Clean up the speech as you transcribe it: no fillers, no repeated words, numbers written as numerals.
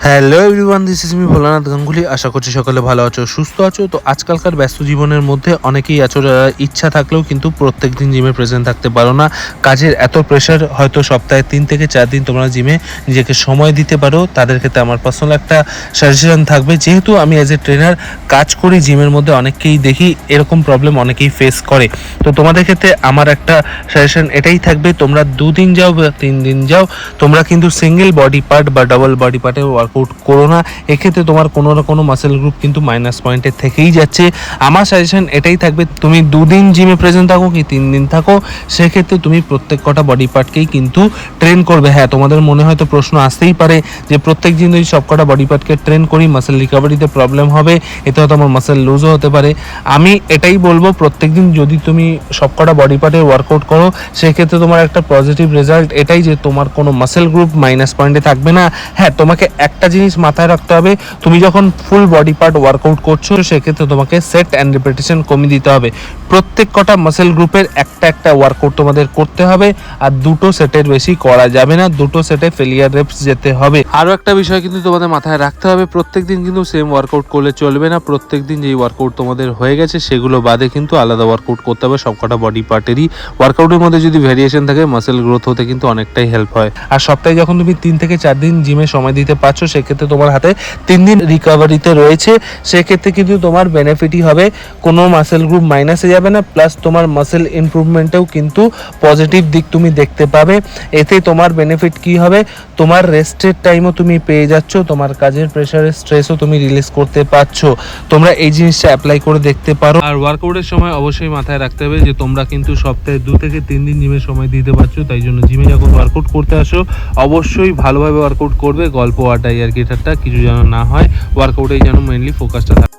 Hello everyone, this is me Bholanath Ganguly. আশা করছি সকালে ভালো আছো, সুস্থ আছো। তো আজকালকার ব্যস্ত জীবনের মধ্যে অনেকেই আছো যারা ইচ্ছা থাকলেও কিন্তু প্রত্যেক দিন জিমে প্রেজেন্ট থাকতে পারো না। কাজের এত প্রেশার, হয়তো সপ্তাহে 3 থেকে 4 দিন তোমরা জিমে নিজেকে সময় দিতে পারো। তাদের ক্ষেত্রে আমার পার্সোনাল একটা সাজেশন থাকবে, যেহেতু আমি অ্যাজ এ ট্রেনার কাজ করি জিমের মধ্যে, অনেককেই দেখি এরকম প্রবলেম অনেকেই ফেস করে। তো তোমাদের ক্ষেত্রে আমার একটা সাজেশন এটাই থাকবে, তোমরা 2 দিন যাও বা 3 দিন যাও, তোমরা কিন্তু সিঙ্গেল বডি পার্ট বা ডাবল বডি পার্টে ওয়ার্কআউট করো না। এক্ষেত্রে তোমার কোনো না কোনো মাসেল গ্রুপ কিন্তু মাইনাস পয়েন্টে থেকেই যাচ্ছে। আমার সাজেশন এটাই থাকবে, তুমি 2 দিন জিমে প্রেজেন্ট থাকো কি 3 দিন থাকো, সেক্ষেত্রে তুমি প্রত্যেক কটা বডি পার্টকেই কিন্তু ট্রেন করবে। হ্যাঁ, তোমাদের মনে হয়তো প্রশ্ন আসতেই পারে যে প্রত্যেক দিন যদি সব কটা বডি পার্টকে ট্রেন করি মাসেল রিকভারিতে প্রবলেম হবে, এতে হয়তো আমার মাসেল লুজও হতে পারে। আমি এটাই বলবো, প্রত্যেক দিন যদি তুমি সব কটা বডি পার্টের ওয়ার্কআউট করো, সেক্ষেত্রে তোমার একটা পজিটিভ রেজাল্ট এটাই যে তোমার কোনো মাসেল গ্রুপ মাইনাস পয়েন্টে থাকবে না। হ্যাঁ, তোমাকে একটা জিনিস মাথায় রাখতে হবে, তুমি যখন ফুল বডি পার্ট ওয়ার্কআউট করছো সেক্ষেত্রে তোমাকে সেট অ্যান্ড রিপিটিশন কমিয়ে দিতে হবে। প্রত্যেক কটা মাসেল গ্রুপের একটা একটা ওয়ার্কআউট তোমাদের করতে হবে, আর দুটো সেটের বেশি করা যাবে না, দুটো সেটে ফেলিয়ার রেপস যেতে হবে। আরও একটা বিষয় কিন্তু তোমাদের মাথায় রাখতে হবে, প্রত্যেক দিন কিন্তু সেম ওয়ার্কআউট করলে চলবে না। প্রত্যেক দিন যেই ওয়ার্কআউট তোমাদের হয়ে গেছে সেগুলো বাদে কিন্তু আলাদা ওয়ার্কআউট করতে হবে। সবকটা বডি পার্টেরই ওয়ার্কআউটের মধ্যে যদি ভেরিয়েশন থাকে, মাসেল গ্রোথ হতে কিন্তু অনেকটাই হেল্প হয়। আর সপ্তাহে যখন তুমি 3 থেকে 4 দিন জিমে সময় দিতে পারছো, সেক্ষেত্রে তোমার হাতে 3 দিন রিকভারিতে রয়েছে, সেক্ষেত্রে কিন্তু তোমার বেনিফিটই হবে, কোনো মাসেল গ্রুপ মাইনাসে যাবে না, প্লাস তোমার মাসেল ইমপ্রুভমেন্টেও কিন্তু পজিটিভ দিক তুমি দেখতে পাবে। এতে তোমার বেনিফিট কি হবে, তোমার রেস্টের টাইমও তুমি পেয়ে যাচ্ছ, তোমার কাজের প্রেশারের স্ট্রেসও তুমি রিলিজ করতে পারছো। তোমরা এই জিনিসটা অ্যাপ্লাই করে দেখতে পারো। আর ওয়ার্কআউটের সময় অবশ্যই মাথায় রাখতে হবে যে তোমরা কিন্তু সপ্তাহে 2 থেকে 3 দিন জিমে সময় দিতে পারছো, তাই জন্য জিমে যখন ওয়ার্কআউট করতে আসো অবশ্যই ভালোভাবে ওয়ার্কআউট করবে। গল্প আড্ডা আর কি ঠাট্টা কিছু যেন না হয়, ওয়ার্কআউটেই যেন মেইনলি ফোকাসটা থাকে।